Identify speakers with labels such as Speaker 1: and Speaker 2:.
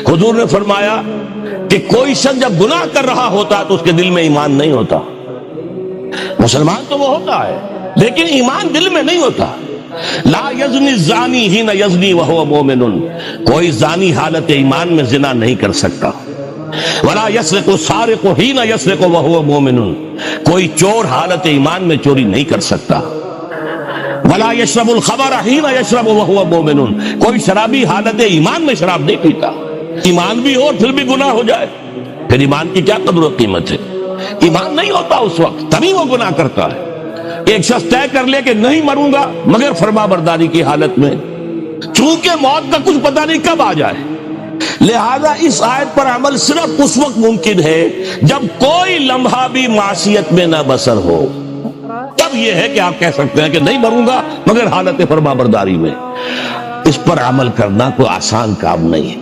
Speaker 1: حضور نے فرمایا کہ کوئی شخص جب گناہ کر رہا ہوتا تو اس کے دل میں ایمان نہیں ہوتا. مسلمان تو وہ ہوتا ہے لیکن ایمان دل میں نہیں ہوتا. لا یزنی الزانی حین یزنی وہو مومن، کوئی زانی حالت ایمان میں زنا نہیں کر سکتا. ولا یسرق السارق حین یسرق وہو مومن، کوئی چور حالت ایمان میں چوری نہیں کر سکتا. ولا یشرب الخمر حین یشرب وہو مومن، کوئی شرابی حالت ایمان میں شراب نہیں پیتا. ایمان بھی ہو اور پھر بھی گناہ ہو جائے، پھر ایمان کی کیا قدر و قیمت ہے؟ ایمان نہیں ہوتا اس وقت تبھی وہ گناہ کرتا ہے. ایک شخص طے کر لے کہ نہیں مروں گا مگر فرما برداری کی حالت میں، چونکہ موت کا کچھ پتہ نہیں کب آ جائے، لہذا اس آیت پر عمل صرف اس وقت ممکن ہے جب کوئی لمحہ بھی معصیت میں نہ بسر ہو. تب یہ ہے کہ آپ کہہ سکتے ہیں کہ نہیں مروں گا مگر حالت فرما برداری میں. اس پر عمل کرنا کوئی آسان کام نہیں ہے.